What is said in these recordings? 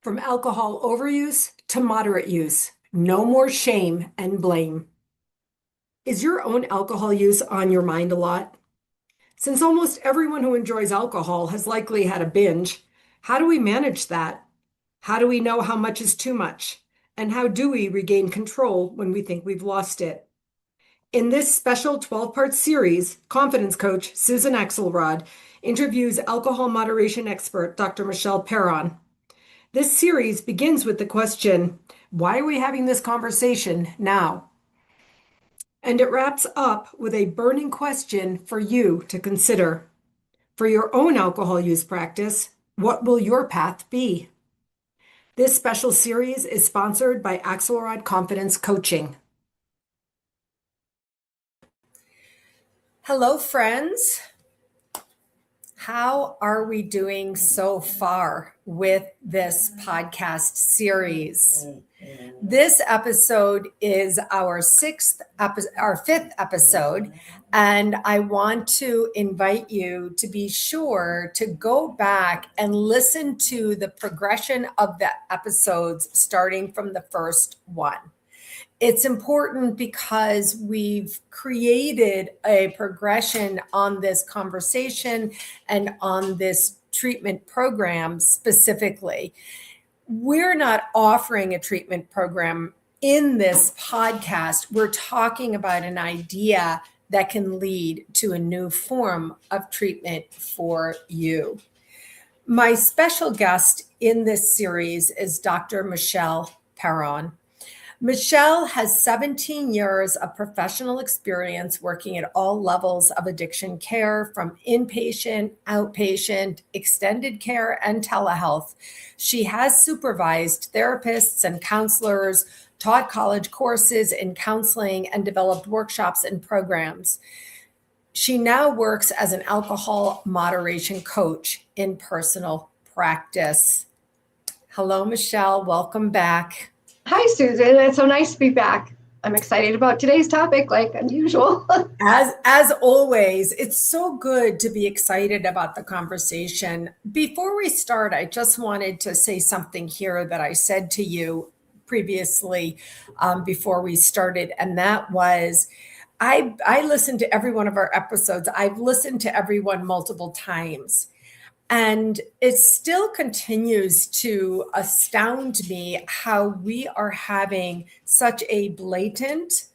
From alcohol overuse to moderate use, no more shame and blame. Is your own alcohol use on your mind a lot? Since almost everyone who enjoys alcohol has likely had a binge, how do we manage that? How do we know how much is too much? And how do we regain control when we think we've lost it? In this special 12-part series, Confidence Coach Susan Axelrod interviews alcohol moderation expert Dr. Michele Perron. This series begins with the question, why are we having this conversation now? And it wraps up with a burning question for you to consider. For your own alcohol use practice, what will your path be? This special series is sponsored by Axelrod Confidence Coaching. Hello, friends. How are we doing so far with this podcast series? This episode is our fifth episode, and I want to invite you to be sure to go back and listen to the progression of the episodes starting from the first one. It's important because we've created a progression on this conversation and on this treatment program specifically. We're not offering a treatment program in this podcast. We're talking about an idea that can lead to a new form of treatment for you. My special guest in this series is Dr. Michele Perron. Michele has 17 years of professional experience working at all levels of addiction care, from inpatient, outpatient, extended care, and telehealth. She has supervised therapists and counselors, taught college courses in counseling, and developed workshops and programs. She now works as an alcohol moderation coach in personal practice. Hello, Michele. Welcome back. Hi, Susan. It's so nice to be back. I'm excited about today's topic, like unusual. As always, it's so good to be excited about the conversation. Before we start, I just wanted to say something here that I said to you previously before we started, and that was, I listened to every one of our episodes. I've listened to everyone multiple times. And it still continues to astound me how we are having such a blatant,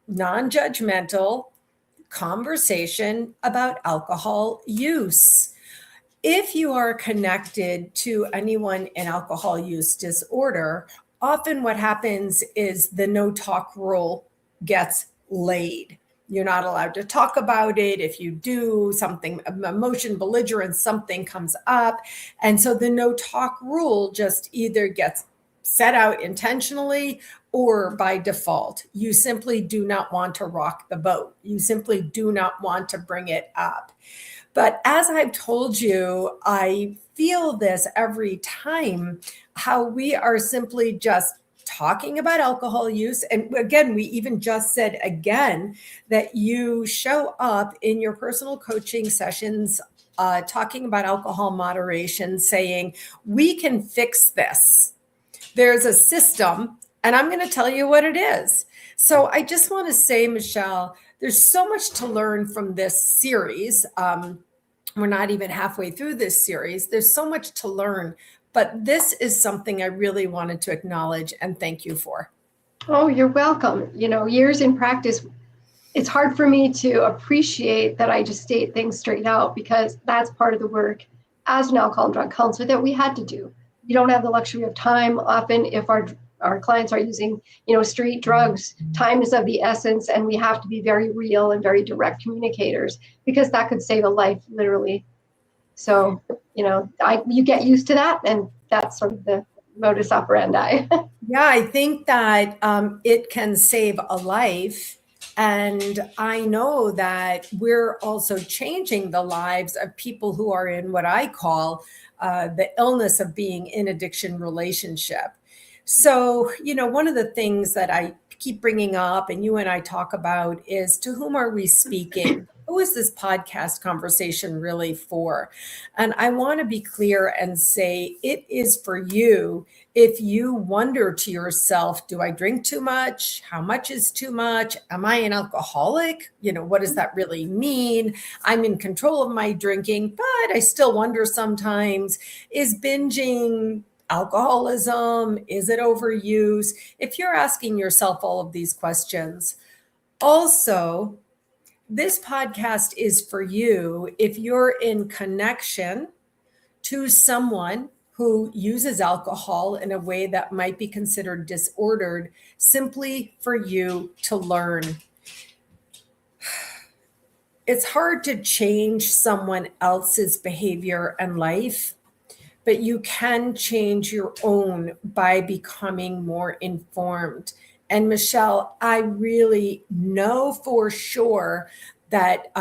non-judgmental conversation about alcohol use. If you are connected to anyone in alcohol use disorder, often what happens is the no talk rule gets laid. You're not allowed to talk about it. If you do, something, emotion, belligerence, something comes up. And so the no talk rule just either gets set out intentionally or by default. You simply do not want to rock the boat. You simply do not want to bring it up. But as I've told you, I feel this every time, how we are simply just talking about alcohol use. And again, we even just said again that you show up in your personal coaching sessions talking about alcohol moderation, saying, we can fix this. There's a system, and I'm going to tell you what it is. So I just want to say, Michele, there's so much to learn from this series. We're not even halfway through this series. There's so much to learn. But this is something I really wanted to acknowledge and thank you for. Oh, you're welcome. You know, years in practice, it's hard for me to appreciate that I just state things straight out, because that's part of the work as an alcohol and drug counselor that we had to do. We don't have the luxury of time. Often if our clients are using, street drugs, time is of the essence, and we have to be very real and very direct communicators, because that could save a life, literally. So, you get used to that, and that's sort of the modus operandi. Yeah, I think that it can save a life. And I know that we're also changing the lives of people who are in what I call the illness of being in addiction relationship. So, one of the things that I keep bringing up and you and I talk about is, to whom are we speaking? who is this podcast conversation really for? And I want to be clear and say it is for you. If you wonder to yourself, do I drink too much? How much is too much? Am I an alcoholic? What does that really mean? I'm in control of my drinking, but I still wonder sometimes, is binging alcoholism? Is it overuse? If you're asking yourself all of these questions, also, this podcast is for you if you're in connection to someone who uses alcohol in a way that might be considered disordered, simply for you to learn. It's hard to change someone else's behavior and life, but you can change your own by becoming more informed. And Michele, I really know for sure that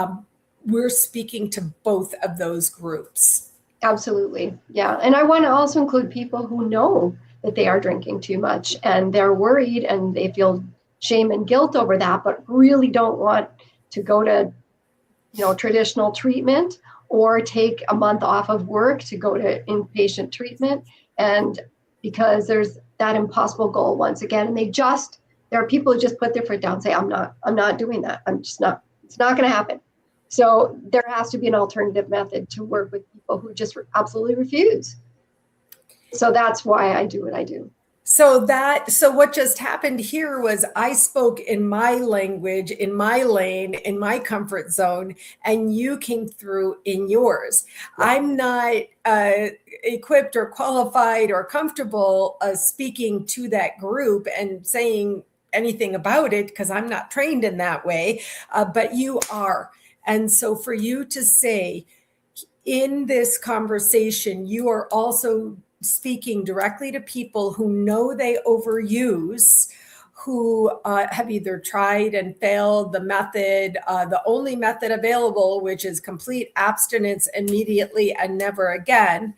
we're speaking to both of those groups. Absolutely. Yeah. And I want to also include people who know that they are drinking too much and they're worried and they feel shame and guilt over that, but really don't want to go to, traditional treatment or take a month off of work to go to inpatient treatment. And because there's that impossible goal once again, and there are people who just put their foot down and say, I'm not doing that. It's not going to happen. So there has to be an alternative method to work with people who just absolutely refuse. So that's why I do what I do. So what just happened here was I spoke in my language, in my lane, in my comfort zone, and you came through in yours. Yeah. I'm not equipped or qualified or comfortable speaking to that group and saying anything about it because I'm not trained in that way, but you are. And so for you to say in this conversation, you are also speaking directly to people who know they overuse, who have either tried and failed the method, the only method available, which is complete abstinence immediately and never again.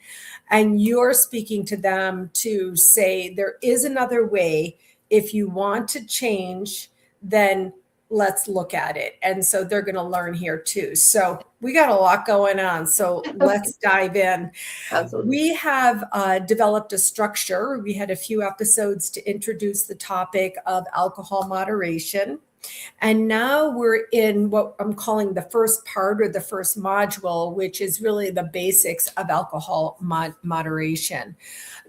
And you're speaking to them to say there is another way. If you want to change, then let's look at it. And so they're going to learn here too. So we got a lot going on. So let's dive in. Absolutely. We have developed a structure. We had a few episodes to introduce the topic of alcohol moderation. And now we're in what I'm calling the first part or the first module, which is really the basics of alcohol moderation.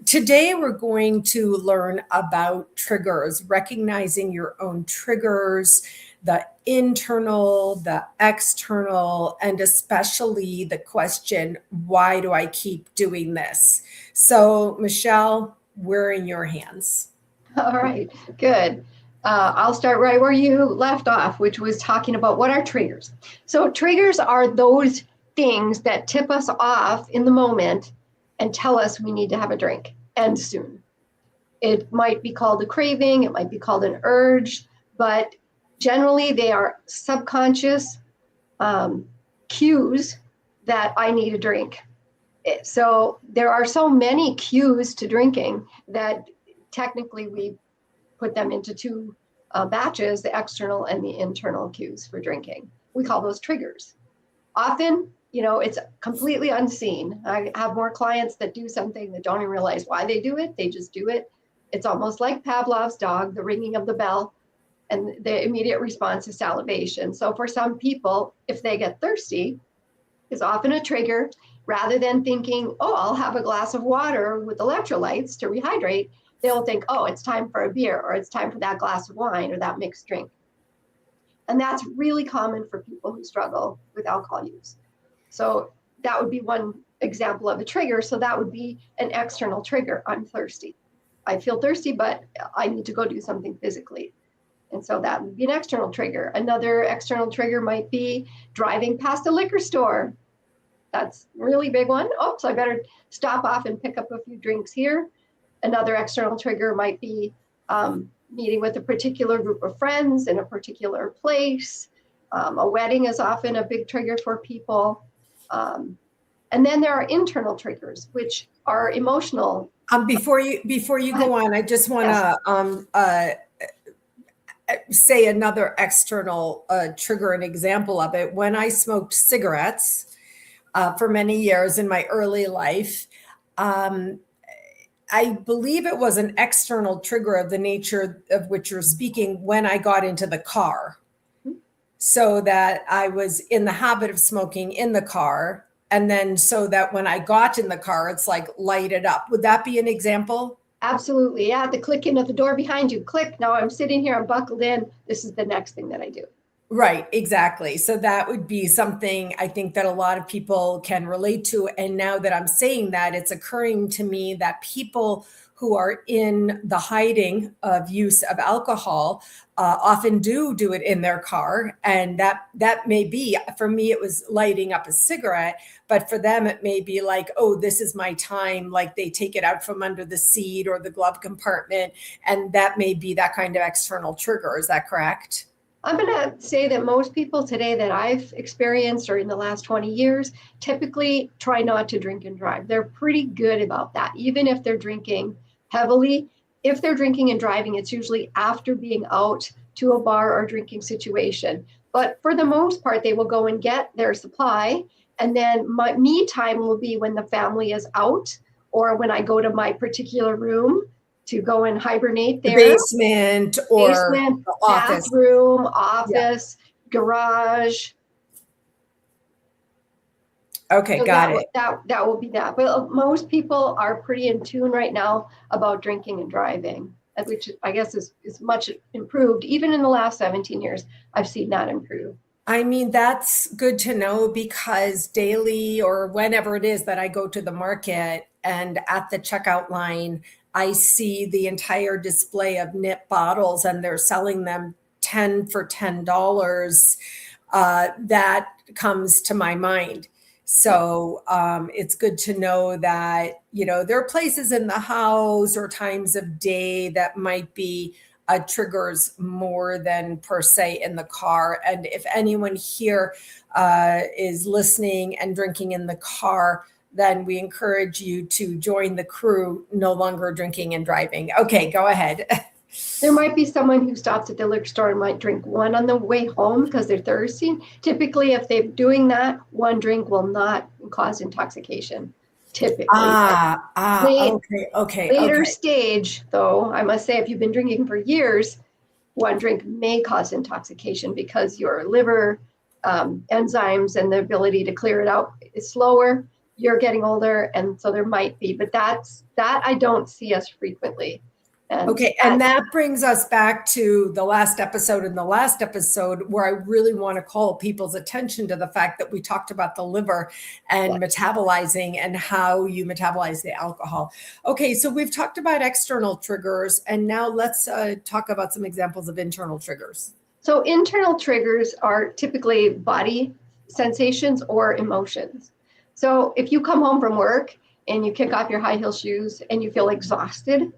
Today, we're going to learn about triggers, recognizing your own triggers, the internal, the external, and especially the question, why do I keep doing this? So, Michele, we're in your hands. All right, good. I'll start right where you left off, which was talking about what are triggers. So triggers are those things that tip us off in the moment and tell us we need to have a drink, and soon. It might be called a craving, it might be called an urge, but generally they are subconscious cues that I need a drink. So there are so many cues to drinking that technically we put them into two batches, the external and the internal cues for drinking. We call those triggers. Often, it's completely unseen. I have more clients that do something that don't even realize why they do it. They just do it. It's almost like Pavlov's dog, the ringing of the bell, and the immediate response is salivation. So for some people, if they get thirsty, is often a trigger. Rather than thinking, oh, I'll have a glass of water with electrolytes to rehydrate, they'll think, oh, it's time for a beer, or it's time for that glass of wine or that mixed drink. And that's really common for people who struggle with alcohol use. So that would be one example of a trigger. So that would be an external trigger. I'm thirsty. I feel thirsty, but I need to go do something physically. And so that would be an external trigger. Another external trigger might be driving past a liquor store. That's a really big one. Oh, so I better stop off and pick up a few drinks here. Another external trigger might be meeting with a particular group of friends in a particular place. A wedding is often a big trigger for people. And then there are internal triggers, which are emotional. Before you go on, I just want to say another external trigger, an example of it. When I smoked cigarettes for many years in my early life, I believe it was an external trigger of the nature of which you're speaking when I got into the car. So that I was in the habit of smoking in the car. And then so that when I got in the car, it's like lighted up. Would that be an example? Absolutely. Yeah. The clicking of the door behind you. Click. Now I'm sitting here. I'm buckled in. This is the next thing that I do. Right, exactly. So that would be something I think that a lot of people can relate to. And now that I'm saying that, it's occurring to me that people who are in the hiding of use of alcohol often do it in their car. And that may be, for me, it was lighting up a cigarette, but for them, it may be like, oh, this is my time. Like they take it out from under the seat or the glove compartment. And that may be that kind of external trigger. Is that correct? I'm going to say that most people today that I've experienced or in the last 20 years typically try not to drink and drive. They're pretty good about that, even if they're drinking heavily. If they're drinking and driving, it's usually after being out to a bar or drinking situation. But for the most part, they will go and get their supply. And then my me time will be when the family is out or when I go to my particular room to go and hibernate The there. basement or the office. Bathroom, office, garage. Okay, So got it. that will be that. But most people are pretty in tune right now about drinking and driving, which I guess is much improved. Even in the last 17 years, I've seen that improve. I mean, that's good to know because daily or whenever it is that I go to the market and at the checkout line, I see the entire display of nip bottles and they're selling them 10 for $10. That comes to my mind. So it's good to know that, there are places in the house or times of day that might be triggers more than per se in the car. And if anyone here is listening and drinking in the car, then we encourage you to join the crew, no longer drinking and driving. Okay, go ahead. There might be someone who stops at the liquor store and might drink one on the way home because they're thirsty. Typically, if they're doing that, one drink will not cause intoxication. Typically. Okay. Later stage, though, I must say, if you've been drinking for years, one drink may cause intoxication because your liver enzymes and the ability to clear it out is slower. You're getting older, and so there might be, but that I don't see as frequently. And that brings us back to the last episode. In the last episode, where I really want to call people's attention to the fact that we talked about the liver and metabolizing and how you metabolize the alcohol. Okay, so we've talked about external triggers, and now let's talk about some examples of internal triggers. So internal triggers are typically body sensations or emotions. So if you come home from work and you kick off your high heel shoes and you feel exhausted,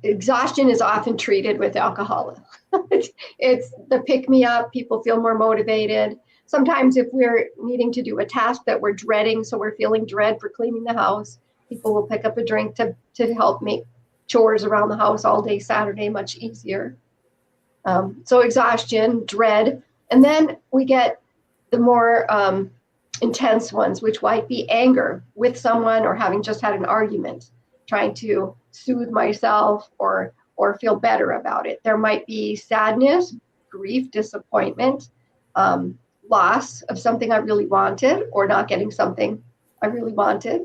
exhaustion is often treated with alcohol. It's the pick me up. People feel more motivated. Sometimes if we're needing to do a task that we're dreading, so we're feeling dread for cleaning the house, people will pick up a drink to help make chores around the house all day Saturday much easier. So exhaustion, dread, and then we get the more intense ones, which might be anger with someone or having just had an argument, trying to soothe myself or feel better about it. There might be sadness, grief, disappointment, loss of something I really wanted or not getting something I really wanted.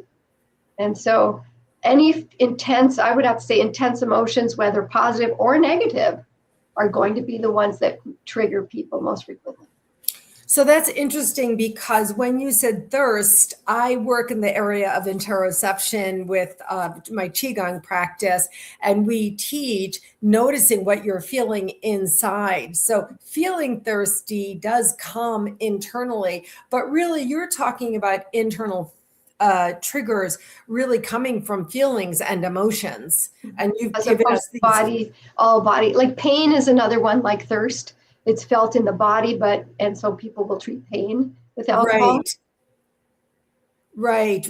And so any intense, I would have to say intense emotions, whether positive or negative, are going to be the ones that trigger people most frequently. So that's interesting because when you said thirst, I work in the area of interoception with my Qigong practice, and we teach noticing what you're feeling inside. So feeling thirsty does come internally, but really you're talking about internal triggers really coming from feelings and emotions. And you've given us these all body, like pain is another one, like thirst. It's felt in the body, and so people will treat pain with alcohol. Right.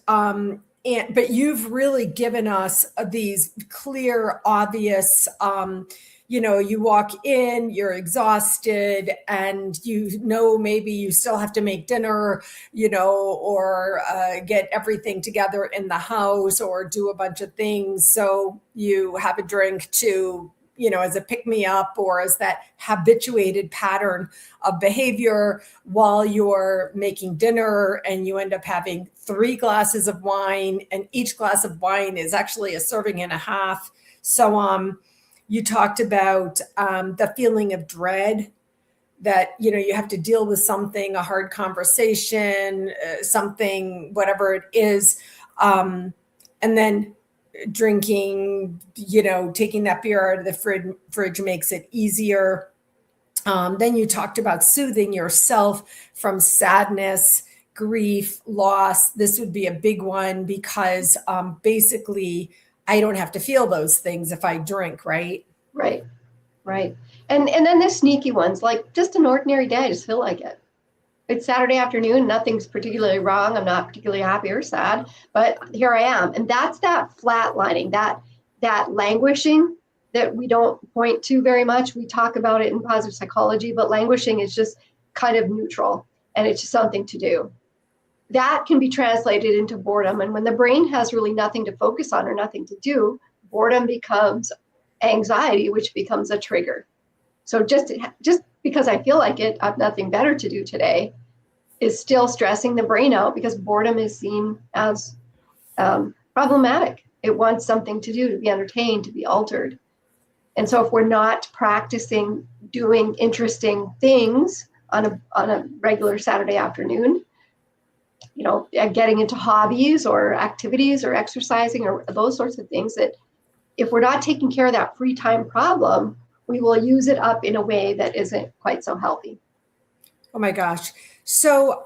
But you've really given us these clear, obvious, you walk in, you're exhausted, and maybe you still have to make dinner, or get everything together in the house or do a bunch of things. So you have a drink to, as a pick me up or as that habituated pattern of behavior while you're making dinner, and you end up having 3 glasses of wine, and each glass of wine is actually a serving and a half. So you talked about the feeling of dread that, you have to deal with something, a hard conversation, something, whatever it is. And then drinking, taking that beer out of the fridge makes it easier. Then you talked about soothing yourself from sadness, grief, loss. This would be a big one because basically I don't have to feel those things if I drink, right? Right. And then the sneaky ones, like just an ordinary day, I just feel like it. It's Saturday afternoon, nothing's particularly wrong. I'm not particularly happy or sad, but here I am. And that's that flatlining, that languishing that we don't point to very much. We talk about it in positive psychology, but languishing is just kind of neutral, and it's just something to do. That can be translated into boredom. And when the brain has really nothing to focus on or nothing to do, boredom becomes anxiety, which becomes a trigger. So just because I feel like it, I have nothing better to do today, is still stressing the brain out, because boredom is seen as problematic. It wants something to do, to be entertained, to be altered. And so if we're not practicing doing interesting things on a regular Saturday afternoon, getting into hobbies or activities or exercising or those sorts of things, that if we're not taking care of that free time problem, we will use it up in a way that isn't quite so healthy. Oh my gosh. So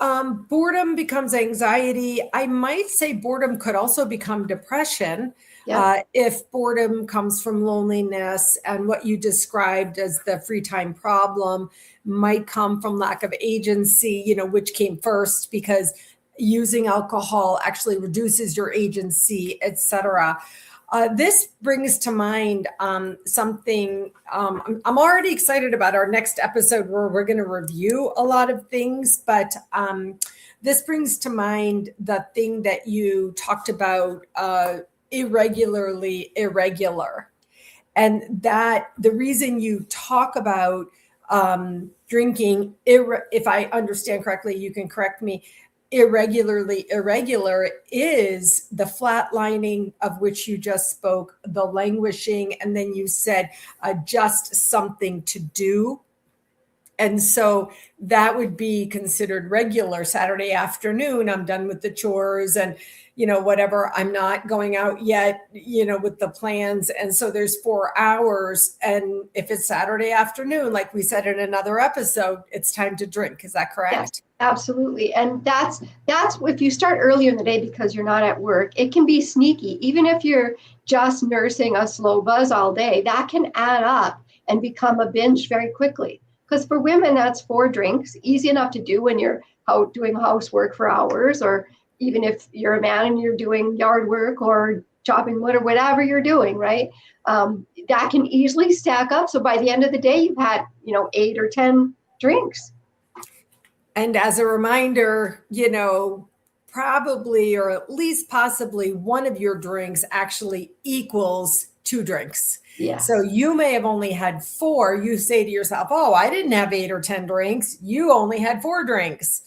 boredom becomes anxiety. I might say boredom could also become depression. Yeah. If boredom comes from loneliness, and what you described as the free time problem might come from lack of agency, which came first, because using alcohol actually reduces your agency, etc. This brings to mind something. I'm already excited about our next episode, where we're going to review a lot of things, but this brings to mind the thing that you talked about, irregularly irregular. And that the reason you talk about drinking, if I understand correctly, you can correct me, irregularly irregular, is the flatlining of which you just spoke, the languishing, and then you said just something to do. And so that would be considered regular. Saturday afternoon, I'm done with the chores and, whatever. I'm not going out yet, with the plans. And so there's 4 hours. And if it's Saturday afternoon, like we said in another episode, it's time to drink. Is that correct? Yes, absolutely. And that's if you start earlier in the day because you're not at work, it can be sneaky. Even if you're just nursing a slow buzz all day, that can add up and become a binge very quickly. Because for women, that's 4 drinks, easy enough to do when you're out doing housework for hours, or even if you're a man and you're doing yard work or chopping wood or whatever you're doing, right? That can easily stack up. So by the end of the day, you've had, 8 or 10 drinks. And as a reminder, probably, or at least possibly, one of your drinks actually equals 2 drinks. Yes. So you may have only had 4. You say to yourself, oh, I didn't have 8 or 10 drinks. You only had 4 drinks.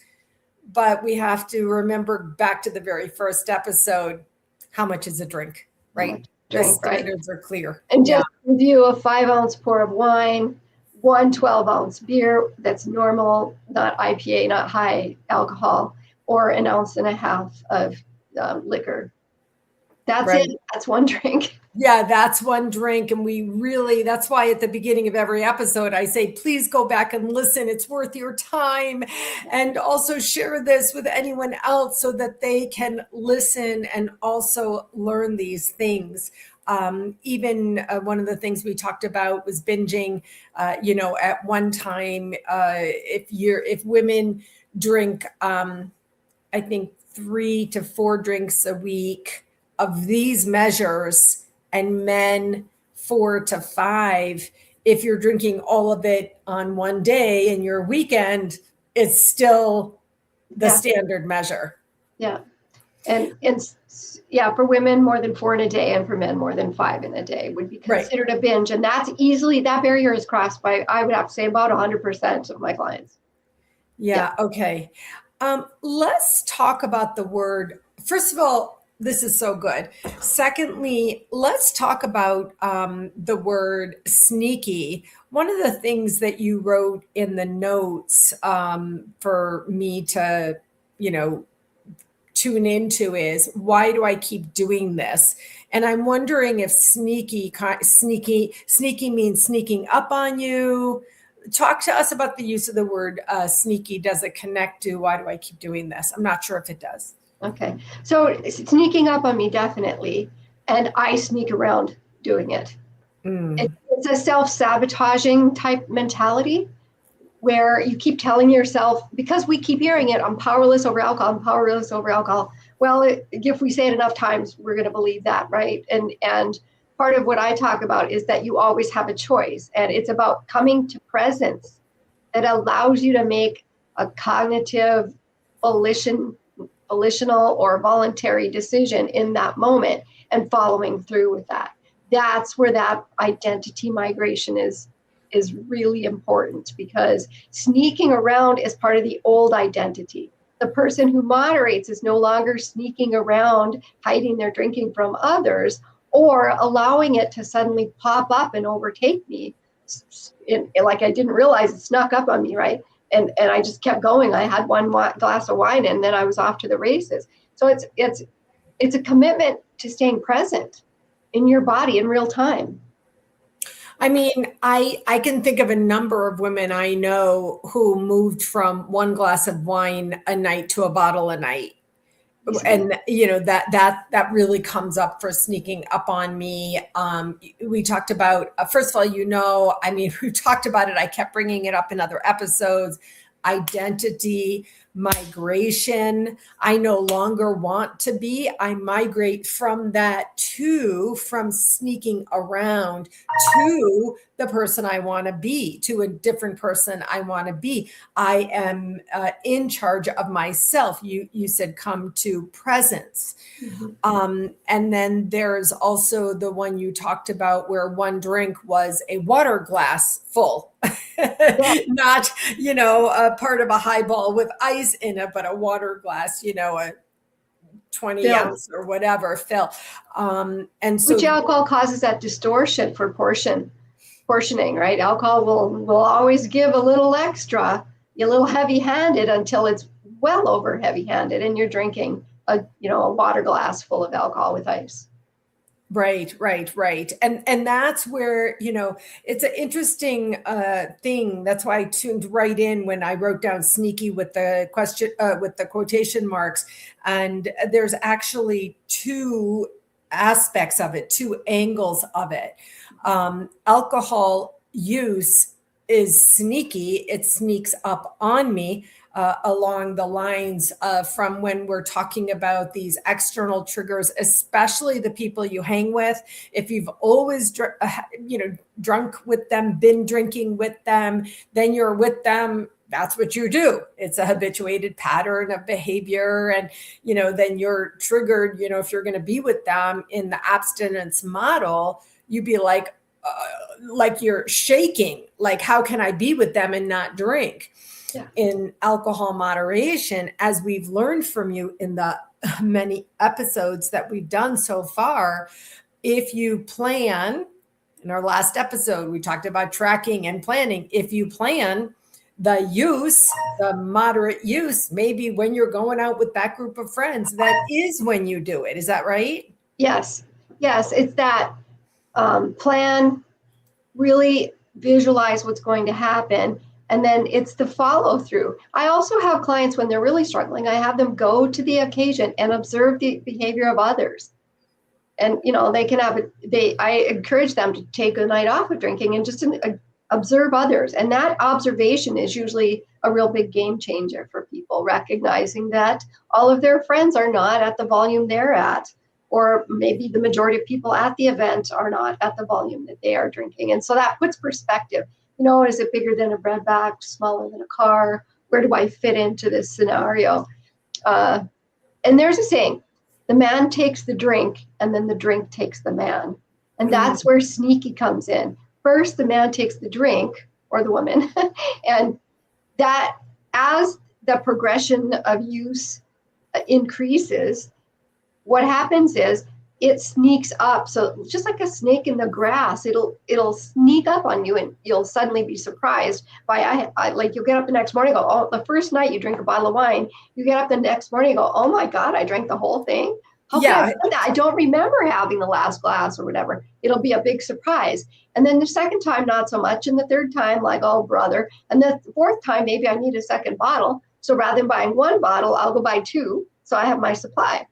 But we have to remember back to the very first episode, how much is a drink, right? The standards are clear. And just review: a 5-ounce pour of wine, 1 12-ounce beer that's normal, not IPA, not high alcohol, or 1.5 ounces of liquor. That's it. That's 1 drink. Yeah, that's 1 drink. And that's why at the beginning of every episode, I say, please go back and listen. It's worth your time. And also share this with anyone else so that they can listen and also learn these things. Even one of the things we talked about was binging. At one time, if women drink, I think 3 to 4 drinks a week of these measures, and men 4 to 5, if you're drinking all of it on one day and your weekend, it's still the standard measure. Yeah. And yeah, for women, more than 4 in a day, and for men, more than 5 in a day would be considered a binge. And that's that barrier is crossed by, I would have to say, about 100% of my clients. Yeah. Okay. Let's talk about the word. First of all, this is so good. Secondly, let's talk about the word sneaky. One of the things that you wrote in the notes for me to, tune into is, why do I keep doing this? And I'm wondering if sneaky means sneaking up on you. Talk to us about the use of the word sneaky. Does it connect to why do I keep doing this? I'm not sure if it does. Okay. So sneaking up on me, definitely. And I sneak around doing it. It's a self-sabotaging type mentality where you keep telling yourself, because we keep hearing it, I'm powerless over alcohol, I'm powerless over alcohol. Well, if we say it enough times, we're going to believe that, right? And part of what I talk about is that you always have a choice. And it's about coming to presence that allows you to make a cognitive, volitional or voluntary decision in that moment and following through with that. That's where that identity migration is really important, because sneaking around is part of the old identity. The person who moderates is no longer sneaking around, hiding their drinking from others, or allowing it to suddenly pop up and overtake me. Like I didn't realize it snuck up on me, right? And I just kept going. I had one glass of wine and then I was off to the races. So it's a commitment to staying present in your body in real time. I mean, I can think of a number of women I know who moved from one glass of wine a night to a bottle a night. And, that really comes up for sneaking up on me. We talked about, first of all, we've talked about it. I kept bringing it up in other episodes. Identity, migration. I no longer want to be. I migrate from that from sneaking around to the person I want to be, to a different person I want to be. I am in charge of myself. You said come to presence. Mm-hmm. And then there's also the one you talked about where one drink was a water glass full, not, a part of a highball with ice in it, but a water glass, a 20 ounce or whatever fill. And so, which alcohol causes that distortion for portioning, right? Alcohol will always give a little extra, a little heavy-handed until it's well over heavy-handed, and you're drinking a water glass full of alcohol with ice. Right. And that's where, it's an interesting thing. That's why I tuned right in when I wrote down sneaky with the question, with the quotation marks. And there's actually two aspects of it, two angles of it. Alcohol use is sneaky. It sneaks up on me. Along the lines from when we're talking about these external triggers, especially the people you hang with. If you've always, drunk with them, been drinking with them, then you're with them. That's what you do. It's a habituated pattern of behavior. And, then you're triggered, if you're going to be with them in the abstinence model, you'd be like you're shaking, like, how can I be with them and not drink? Yeah. In alcohol moderation, as we've learned from you in the many episodes that we've done so far, if you plan, in our last episode, we talked about tracking and planning. If you plan the moderate use, maybe when you're going out with that group of friends, that is when you do it. Is that right? Yes. It's that plan, really visualize what's going to happen. And then it's the follow through. I also have clients when they're really struggling, I have them go to the occasion and observe the behavior of others. And, they can I encourage them to take a night off of drinking and just observe others. And that observation is usually a real big game changer for people, recognizing that all of their friends are not at the volume they're at. or maybe the majority of people at the event are not at the volume that they are drinking. And so that puts perspective. Is it bigger than a bread bag, smaller than a car? Where do I fit into this scenario? And there's a saying, the man takes the drink and then the drink takes the man. And that's where sneaky comes in. First, the man takes the drink, or the woman, and that as the progression of use increases, what happens is it sneaks up. So just like a snake in the grass, it'll sneak up on you, and you'll suddenly be surprised by like you'll get up the next morning and go, oh, the first night you drink a bottle of wine, you get up the next morning and go, oh my God, I drank the whole thing. How could I have done that? I don't remember having the last glass or whatever. It'll be a big surprise. And then the second time, not so much. And the third time, like, oh, brother. And the fourth time, maybe I need a second bottle. So rather than buying one bottle, I'll go buy two. So I have my supply.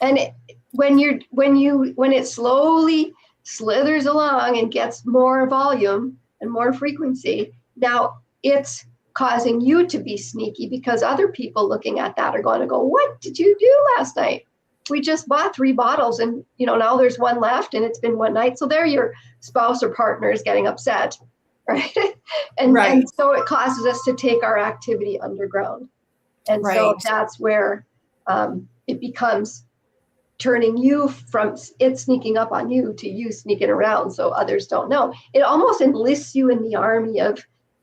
And when it slowly slithers along and gets more volume and more frequency, now it's causing you to be sneaky, because other people looking at that are going to go, what did you do last night? We just bought 3 bottles and, now there's one left and it's been one night. So there your spouse or partner is getting upset, right? And so it causes us to take our activity underground. And so that's where it becomes turning you from it sneaking up on you to you sneaking around so others don't know. It almost enlists you in the army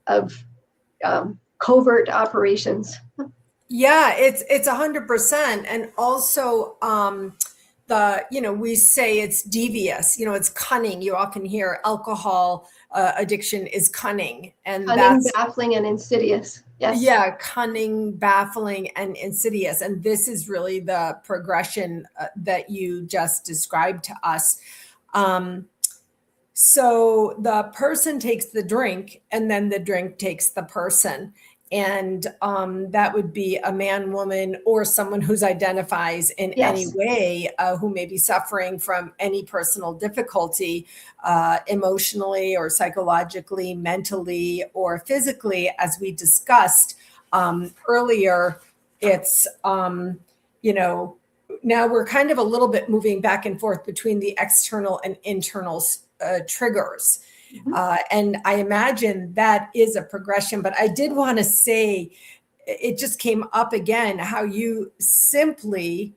of covert operations. Yeah, it's 100%. And also we say it's devious, it's cunning. You often hear alcohol addiction is cunning, and cunning, baffling, and insidious. Yes. Yeah, cunning, baffling, and insidious. And this is really the progression that you just described to us. So the person takes the drink, and then the drink takes the person. And that would be a man, woman, or someone who's identifies in any way who may be suffering from any personal difficulty, emotionally or psychologically, mentally, or physically. As we discussed earlier, it's, now we're kind of a little bit moving back and forth between the external and internal triggers. And I imagine that is a progression, but I did want to say, it just came up again, how you simply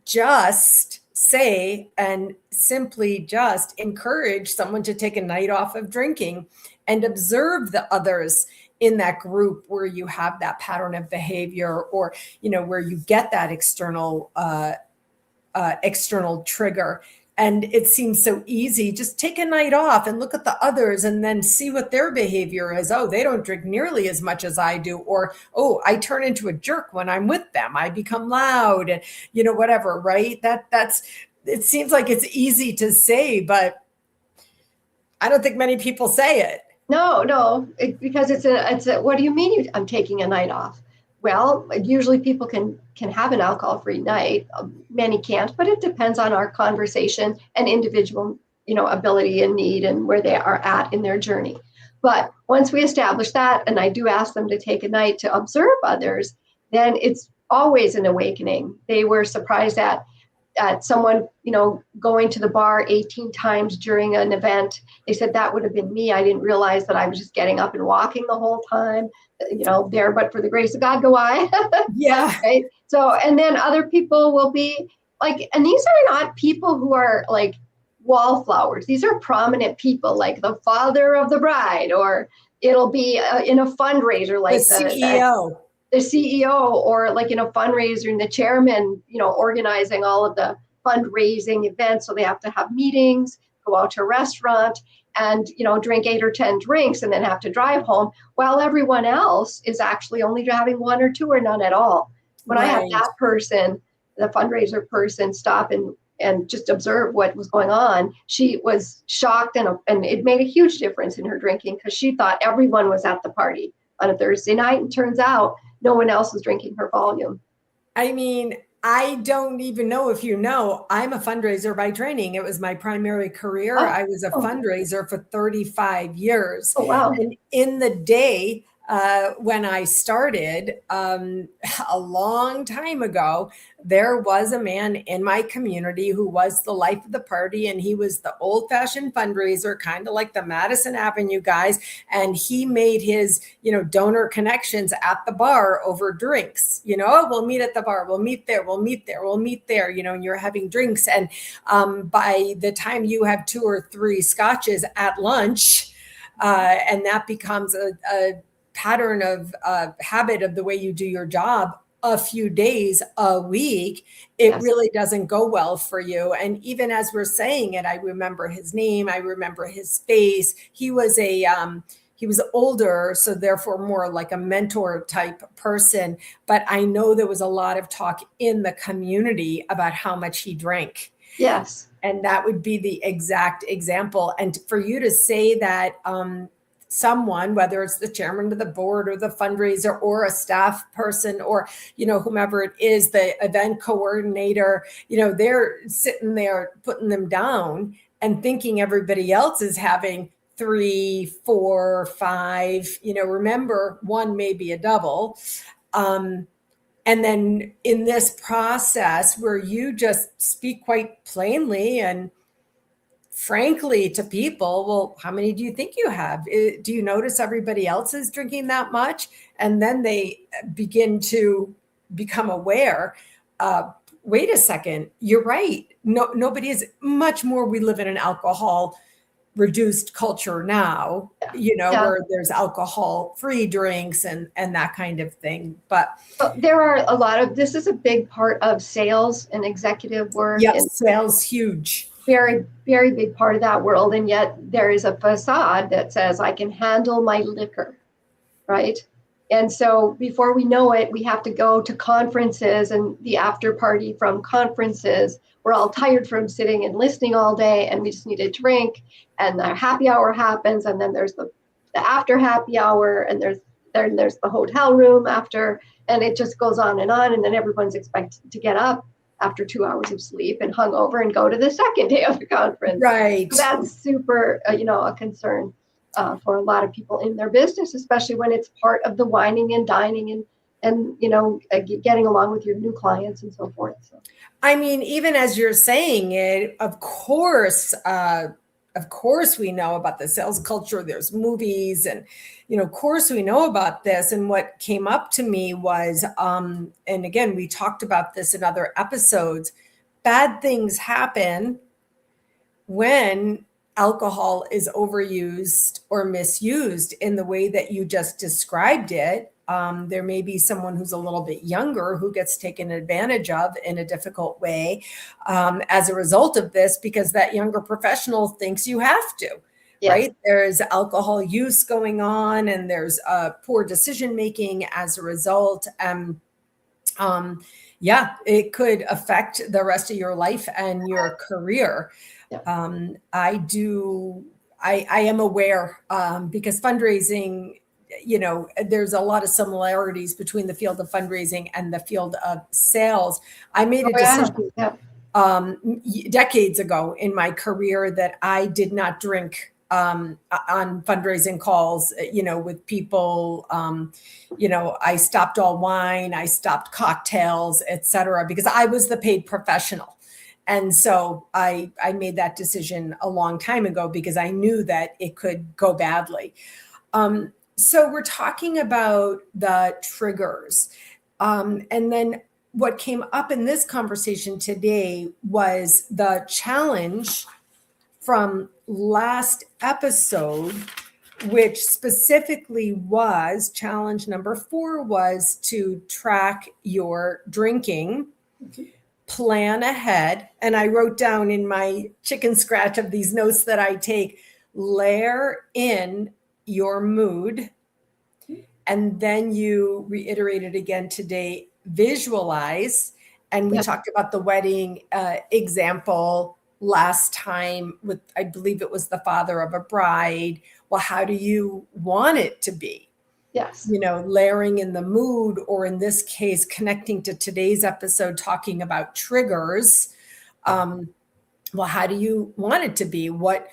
just say and simply just encourage someone to take a night off of drinking and observe the others in that group where you have that pattern of behavior, or, where you get that external trigger. And it seems so easy. Just take a night off and look at the others and then see what their behavior is. Oh, they don't drink nearly as much as I do. Or, oh, I turn into a jerk when I'm with them. I become loud and, whatever, right? It seems like it's easy to say, but I don't think many people say it. No, because it's a, what do you mean I'm taking a night off? Well, usually people can have an alcohol-free night. Many can't, but it depends on our conversation and individual, ability and need and where they are at in their journey. But once we establish that, and I do ask them to take a night to observe others, then it's always an awakening. They were surprised at someone, going to the bar 18 times during an event. They said that would have been me. I didn't realize that I was just getting up and walking the whole time, there, but for the grace of God go I. Yeah. Right. So, and then other people will be like, and these are not people who are like wallflowers. These are prominent people, like the father of the bride, or it'll be in a fundraiser, like the CEO. The CEO, or like in a fundraiser, and the chairman, organizing all of the fundraising events. So they have to have meetings, go out to a restaurant and, drink 8 or 10 drinks and then have to drive home, while everyone else is actually only having 1 or 2 or none at all. When I had that person, the fundraiser person, stop and just observe what was going on, she was shocked, and it made a huge difference in her drinking, because she thought everyone was at the party on a Thursday night, and turns out no one else was drinking her volume. I mean, I don't even know if I'm a fundraiser by training. It was my primary career. I was a fundraiser for 35 years. Oh, wow. And in the day, when I started a long time ago, there was a man in my community who was the life of the party, and he was the old-fashioned fundraiser, kind of like the Madison Avenue guys. And he made his, donor connections at the bar over drinks. "Oh, we'll meet at the bar. We'll meet there. We'll meet there. We'll meet there." And you're having drinks, and by the time you have 2 or 3 scotches at lunch, and that becomes a pattern of habit of the way you do your job a few days a week, it really doesn't go well for you. And even as we're saying it, I remember his name, I remember his face. He was older, so therefore more like a mentor type person. But I know there was a lot of talk in the community about how much he drank. Yes. And that would be the exact example. And for you to say that someone, whether it's the chairman of the board or the fundraiser or a staff person or, whomever it is, the event coordinator, they're sitting there putting them down and thinking everybody else is having 3, 4, 5, remember, one may be a double. And then in this process where you just speak quite plainly and frankly to people, well, how many do you think you have? Do you notice everybody else is drinking that much? And then they begin to become aware, wait a second, you're right. No, nobody is much more. We live in an alcohol reduced culture now, where there's alcohol free drinks and that kind of thing. But there are a lot of, this is a big part of sales and executive work. Yes, and sales huge. Very, very big part of that world. And yet there is a facade that says I can handle my liquor, right? And so before we know it, we have to go to conferences and the after party from conferences. We're all tired from sitting and listening all day, and we just need a drink. And the happy hour happens, and then there's the after happy hour, and there's the hotel room after, and it just goes on. And then everyone's expected to get up after 2 hours of sleep and hungover and go to the second day of the conference. Right. So that's super, a concern for a lot of people in their business, especially when it's part of the wining and dining and getting along with your new clients and so forth. So. I mean, even as you're saying it, of course, we know about the sales culture. There's movies and, of course we know about this. And what came up to me was, and again, we talked about this in other episodes, bad things happen when alcohol is overused or misused in the way that you just described it. There may be someone who's a little bit younger who gets taken advantage of in a difficult way as a result of this, because that younger professional thinks you have to, right? There's alcohol use going on, and there's poor decision making as a result. It could affect the rest of your life and your career. I am aware because fundraising, there's a lot of similarities between the field of fundraising and the field of sales. I made a decision decades ago in my career that I did not drink on fundraising calls, with people. I stopped all wine, I stopped cocktails, etc., because I was the paid professional. And so I made that decision a long time ago because I knew that it could go badly. So we're talking about the triggers. And then what came up in this conversation today was the challenge from last episode, which specifically was challenge number 4 was to track your drinking. Plan ahead. And I wrote down in my chicken scratch of these notes that I take, layer in your mood. And then you reiterated again today, visualize. And we talked about the wedding example last time with, I believe it was the father of a bride. Well, how do you want it to be? Yes. Layering in the mood, or in this case, connecting to today's episode, talking about triggers. Well, how do you want it to be? What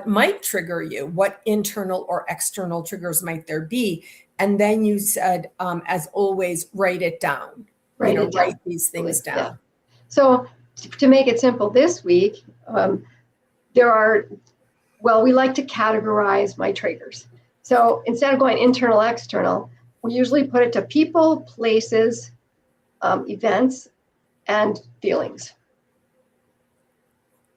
might trigger you? What internal or external triggers might there be? And then you said, as always, write it down. Write these things down. Yeah. So to make it simple this week, we like to categorize my triggers. So instead of going internal, external, we usually put it to people, places, events, and feelings.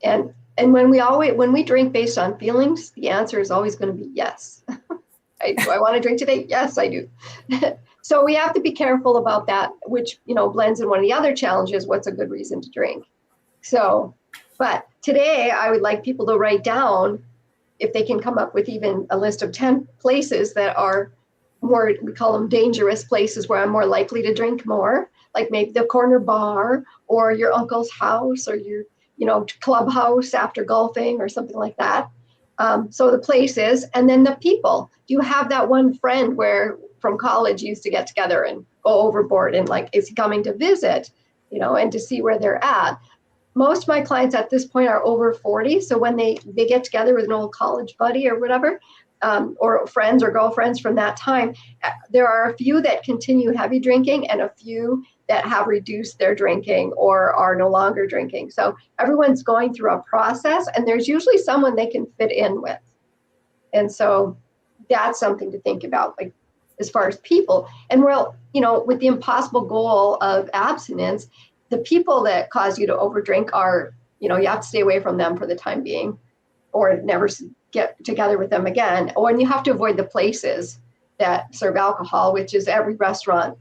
And when we drink based on feelings, the answer is always going to be yes. Do I want to drink today? Yes, I do. So we have to be careful about that, which, blends in one of the other challenges. What's a good reason to drink? So, but today I would like people to write down, if they can come up with even a list of 10 places that are more, we call them dangerous places where I'm more likely to drink more, like maybe the corner bar or your uncle's house or your, clubhouse after golfing or something like that. So the places, and then the people. Do you have that one friend where from college you used to get together and go overboard and is he coming to visit, and to see where they're at? Most of my clients at this point are over 40. So when they get together with an old college buddy or whatever, or friends or girlfriends from that time, there are a few that continue heavy drinking and a few that have reduced their drinking or are no longer drinking. So everyone's going through a process, and there's usually someone they can fit in with. And so that's something to think about, as far as people. And with the impossible goal of abstinence, the people that cause you to overdrink are, you have to stay away from them for the time being, or never get together with them again. Or you have to avoid the places that serve alcohol, which is every restaurant,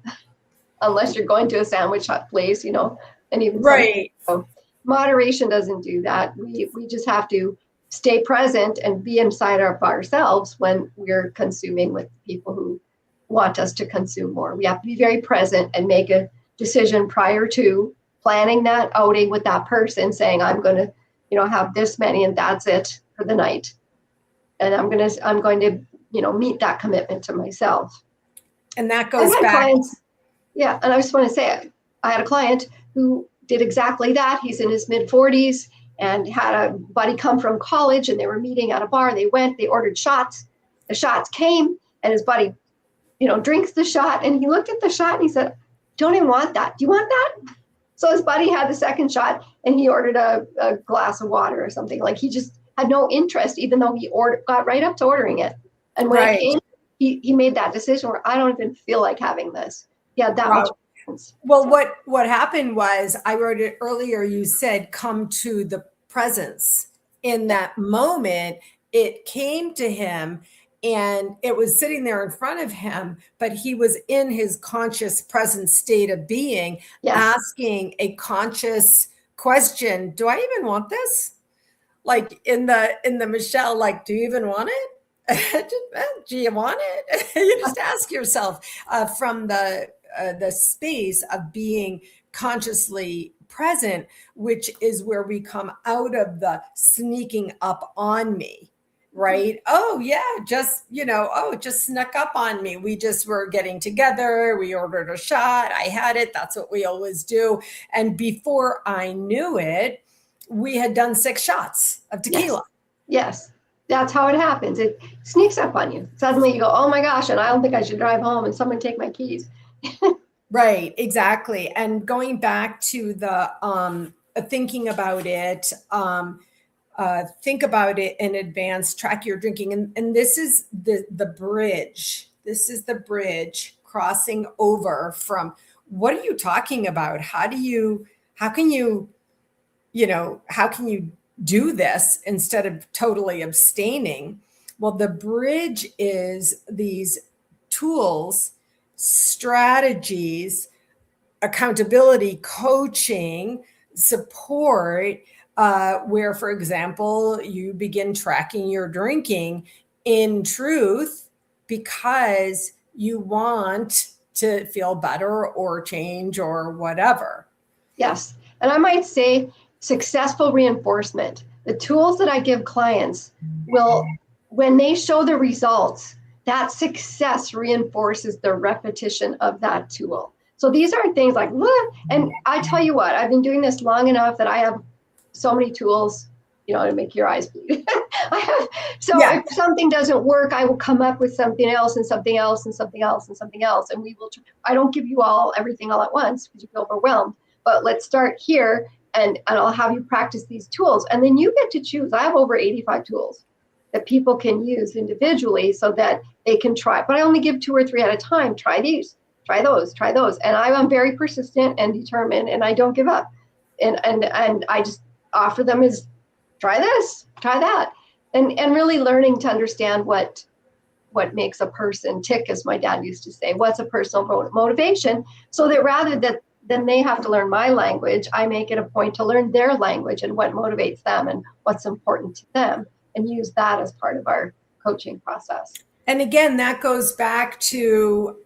unless you're going to a sandwich place, and even right. So moderation doesn't do that. We just have to stay present and be inside of ourselves when we're consuming with people who want us to consume more. We have to be very present and make a decision prior to planning that outing with that person, saying, I'm going to, have this many and that's it for the night. And I'm going to, meet that commitment to myself. And that goes back. Yeah. And I just want to say, I had a client who did exactly that. He's in his mid 40s and had a buddy come from college, and they were meeting at a bar. They ordered shots. The shots came, and his buddy, drinks the shot. And he looked at the shot and he said, don't even want that. Do you want that? So his buddy had the second shot, and he ordered a glass of water or something. He just had no interest, even though he got right up to ordering it. And when it came, he made that decision where I don't even feel like having this. Yeah, that much difference. Well, what happened was, I wrote it earlier, you said, come to the presence. In that moment, it came to him, and it was sitting there in front of him, but he was in his conscious present state of being, asking a conscious question. Do I even want this? In the Michelle, do you even want it? Do you want it? You just ask yourself from the space of being consciously present, which is where we come out of the sneaking up on me, right? Oh yeah, just snuck up on me. We just were getting together. We ordered a shot. I had it. That's what we always do. And before I knew it, we had done 6 shots of tequila. Yes. That's how it happens. It sneaks up on you. Suddenly you go, oh my gosh, and I don't think I should drive home, and someone take my keys. Right, exactly. And going back to the thinking about it, think about it in advance, track your drinking. And this is the bridge. This is the bridge crossing over from, what are you talking about? How can you do this instead of totally abstaining? Well, the bridge is these tools, strategies, accountability, coaching, support, where, for example, you begin tracking your drinking in truth because you want to feel better or change or whatever. Yes. And I might say successful reinforcement. The tools that I give clients will, when they show the results, that success reinforces the repetition of that tool. So these are things like, and I tell you what, I've been doing this long enough that I have so many tools, to make your eyes bleed. So if something doesn't work, I will come up with something else and something else and something else and something else. And we will, I don't give you everything all at once because you feel overwhelmed, but let's start here and I'll have you practice these tools. And then you get to choose. I have over 85 tools that people can use individually so that they can try, but I only give 2 or 3 at a time. Try these, try those, try those. And I am very persistent and determined, and I don't give up. And I just offer them as try this, try that. And really learning to understand what makes a person tick, as my dad used to say, what's a personal motivation, so that rather than they have to learn my language, I make it a point to learn their language and what motivates them and what's important to them, and use that as part of our coaching process. And again, that goes back to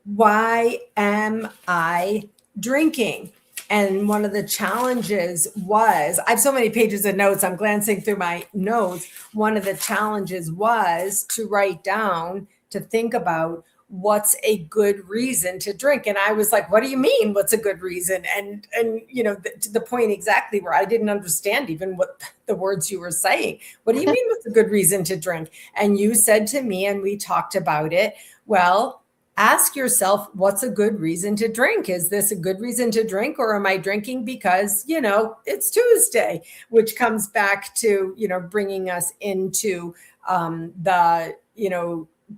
why am I drinking? And one of the challenges was, I have so many pages of notes, I'm glancing through my notes. One of the challenges was to write down, to think about what's a good reason to drink. And I was like, what do you mean? What's a good reason? And to the point exactly where I didn't understand even what the words you were saying. What do you mean what's a good reason to drink? And you said to me, and we talked about it, well, ask yourself, what's a good reason to drink? Is this a good reason to drink, or am I drinking because, it's Tuesday, which comes back to, bringing us into the,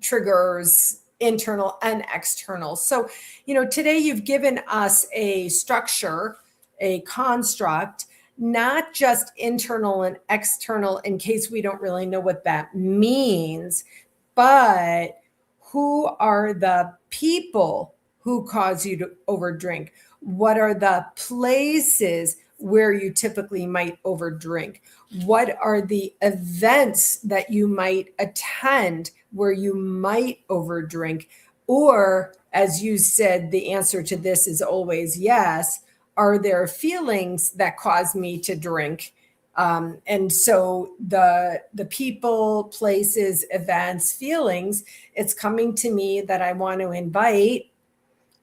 triggers, internal and external. So, today you've given us a structure, a construct, not just internal and external, in case we don't really know what that means, but who are the people who cause you to overdrink? What are the places where you typically might overdrink? What are the events that you might attend where you might overdrink? Or, as you said, the answer to this is always yes. Are there feelings that cause me to drink? And so the people, places, events, feelings, it's coming to me that I want to invite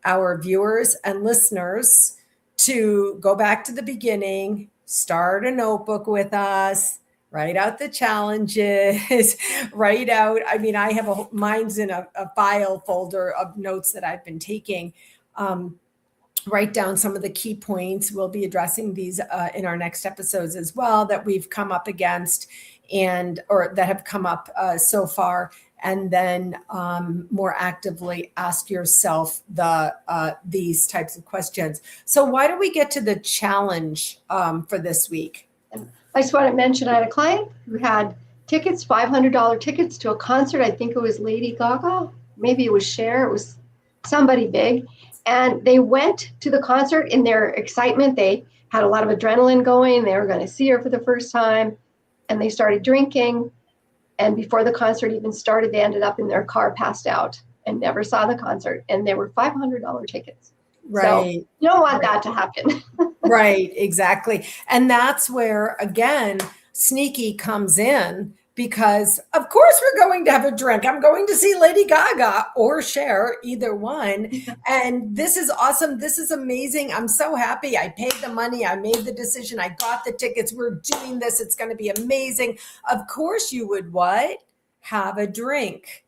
our viewers and listeners to go back to the beginning, start a notebook with us, write out the challenges, write out, I have mine's in a file folder of notes that I've been taking. Write down some of the key points. We'll be addressing these in our next episodes as well that we've come up against or that have come up so far. And then more actively ask yourself these types of questions. So why don't we get to the challenge for this week? I just want to mention I had a client who had tickets, $500 tickets to a concert. I think it was Lady Gaga. Maybe it was Cher. It was somebody big. And they went to the concert in their excitement. They had a lot of adrenaline going. They were going to see her for the first time. And they started drinking. And before the concert even started, they ended up in their car, passed out, and never saw the concert. And they were $500 tickets. Right. So you don't want that to happen. Right, exactly. And that's where, again, sneaky comes in. Because of course we're going to have a drink. I'm going to see Lady Gaga or Cher, either one. And this is awesome. This is amazing. I'm so happy. I paid the money. I made the decision. I got the tickets. We're doing this. It's going to be amazing. Of course you would what? Have a drink.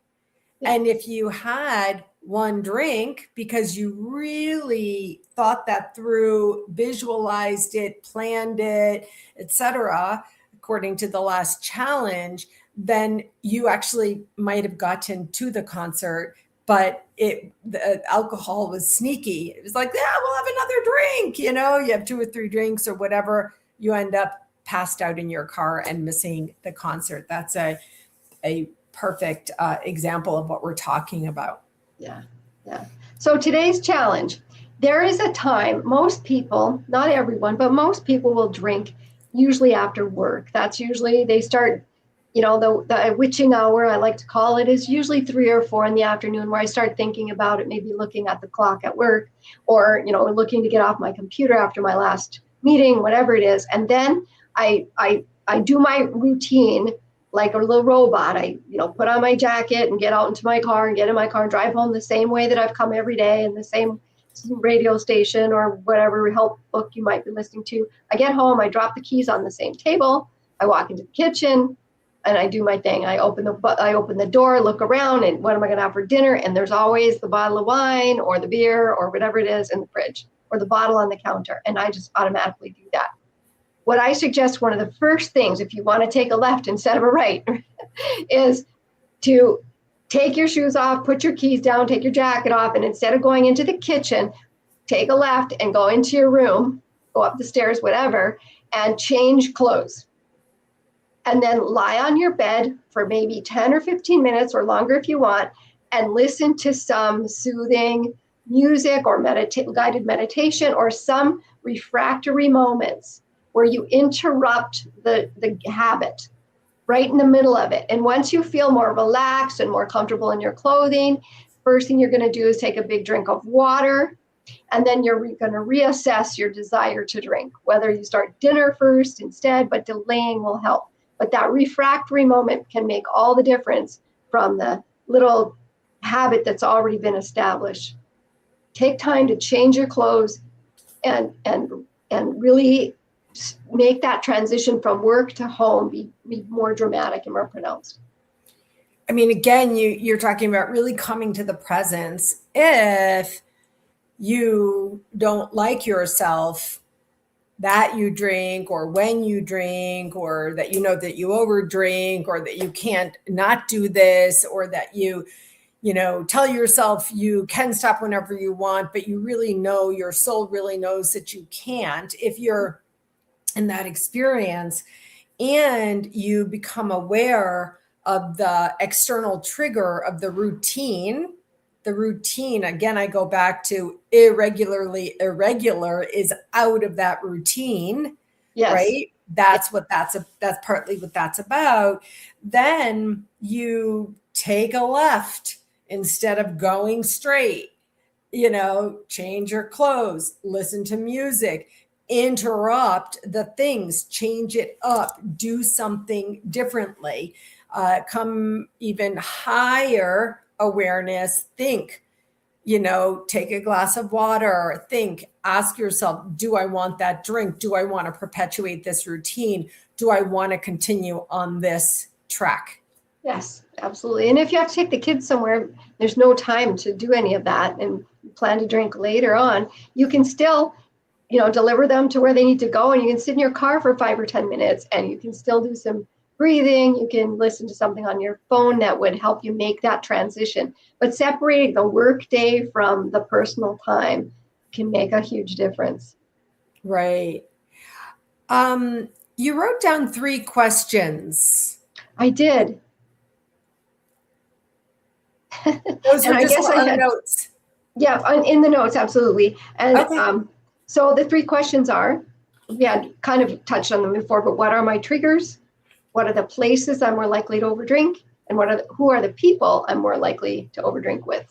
And if you had one drink because you really thought that through, visualized it, planned it, etc., according to the last challenge, then you actually might have gotten to the concert, but the alcohol was sneaky. It was like, yeah, we'll have another drink. You have 2 or 3 drinks or whatever. You end up passed out in your car and missing the concert. That's a perfect example of what we're talking about. Yeah. So today's challenge, there is a time most people, not everyone, but most people will drink usually after work. That's usually they start, the witching hour, I like to call it, is usually 3 or 4 in the afternoon where I start thinking about it, maybe looking at the clock at work or, looking to get off my computer after my last meeting, whatever it is. And then I do my routine like a little robot. I, put on my jacket and get out into my car and get in my car and drive home the same way that I've come every day in the same radio station or whatever help book you might be listening to. I get home, I drop the keys on the same table. I walk into the kitchen and I do my thing. I open the door, look around, and what am I going to have for dinner? And there's always the bottle of wine or the beer or whatever it is in the fridge or the bottle on the counter. And I just automatically do that. What I suggest, one of the first things, if you want to take a left instead of a right, is to take your shoes off, put your keys down, take your jacket off, and instead of going into the kitchen, take a left and go into your room, go up the stairs, whatever, and change clothes. And then lie on your bed for maybe 10 or 15 minutes or longer if you want, and listen to some soothing music or guided meditation or some refractory moments where you interrupt the habit right in the middle of it. And once you feel more relaxed and more comfortable in your clothing, first thing you're going to do is take a big drink of water. And then you're going to reassess your desire to drink, whether you start dinner first instead, but delaying will help. But that refractory moment can make all the difference from the little habit that's already been established. Take time to change your clothes and really make that transition from work to home be more dramatic and more pronounced. I mean, again, you're talking about really coming to the presence. If you don't like yourself that you drink, or when you drink, or that you know that you overdrink, or that you can't not do this, or that you tell yourself you can stop whenever you want, but you really know, your soul really knows that you can't. If you're in that experience and you become aware of the external trigger of the routine, again, I go back to irregular is out of that routine. Yes. Right? That's partly what that's about. Then you take a left instead of going straight, change your clothes, listen to music, interrupt the things, change it up, do something differently, come even higher awareness, think, take a glass of water, think, ask yourself, do I want that drink? Do I want to perpetuate this routine? Do I want to continue on this track? Yes, absolutely. And if you have to take the kids somewhere, there's no time to do any of that and plan to drink later on, you can still, deliver them to where they need to go, and you can sit in your car for 5 or 10 minutes and you can still do some breathing. You can listen to something on your phone that would help you make that transition. But separating the work day from the personal time can make a huge difference. Right. You wrote down 3 questions. I did. Those are just on the notes. Yeah, in the notes, absolutely. And okay. So the 3 questions are, we had kind of touched on them before, but what are my triggers? What are the places I'm more likely to overdrink? And who are the people I'm more likely to overdrink with?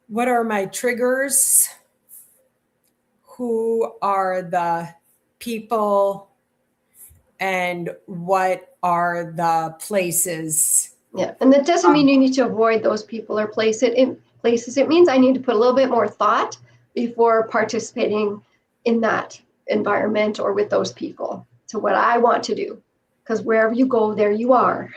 What are my triggers? Who are the people? And what are the places? Yeah, and that doesn't mean you need to avoid those people or places. It means I need to put a little bit more thought before participating in that environment or with those people to what I want to do. Because wherever you go, there you are.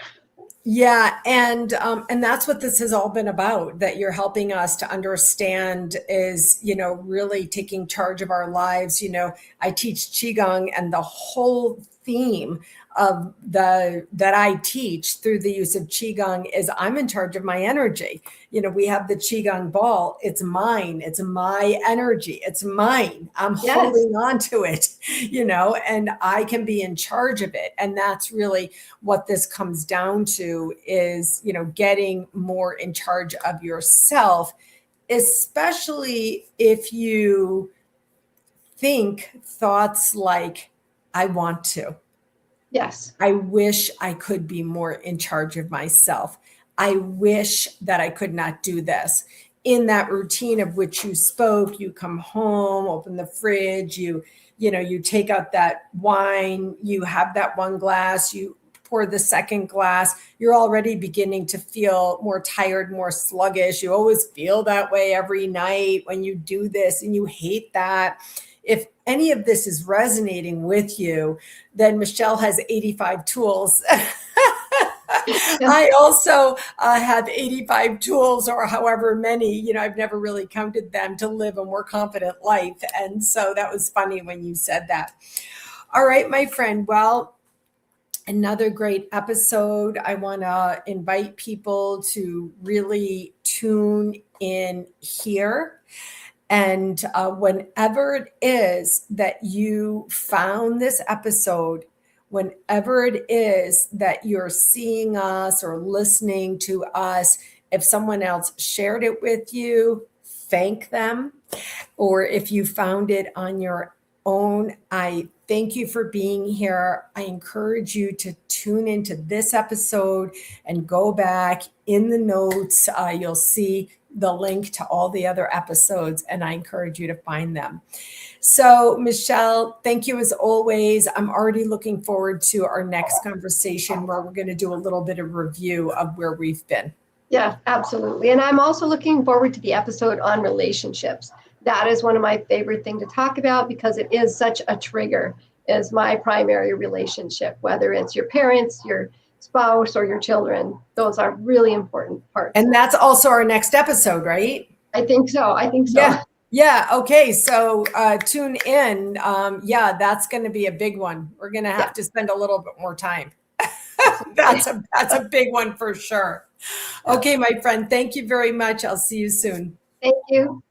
Yeah, and that's what this has all been about, that you're helping us to understand is, really taking charge of our lives. I teach Qigong, and the whole theme of that I teach through the use of Qigong is I'm in charge of my energy. We have the Qigong ball. It's mine. It's my energy. It's mine. I'm holding on to it, and I can be in charge of it. And that's really what this comes down to is, getting more in charge of yourself, especially if you think thoughts like, I want to. Yes. I wish I could be more in charge of myself. I wish that I could not do this. In that routine of which you spoke, you come home, open the fridge, you take out that wine, you have that one glass, you pour the second glass, you're already beginning to feel more tired, more sluggish. You always feel that way every night when you do this, and you hate that. If any of this is resonating with you, then Michele has 85 tools. I also have 85 tools, or however many, I've never really counted them, to live a more confident life. And so that was funny when you said that. All right, my friend. Well, another great episode. I want to invite people to really tune in here. And whenever it is that you found this episode, whenever it is that you're seeing us or listening to us, if someone else shared it with you, thank them. Or if you found it on your own, I thank you for being here. I encourage you to tune into this episode and go back in the notes. You'll see the link to all the other episodes, and I encourage you to find them. So, Michele, thank you as always. I'm already looking forward to our next conversation, where we're going to do a little bit of review of where we've been. Yeah, absolutely. And I'm also looking forward to the episode on relationships. That is one of my favorite things to talk about, because it is such a trigger, is my primary relationship, whether it's your parents, your spouse, or your children. Those are really important parts. And that's also our next episode, right? I think so. Yeah. Okay. So tune in. That's going to be a big one. We're going to have to spend a little bit more time. That's a big one for sure. Okay, my friend. Thank you very much. I'll see you soon. Thank you.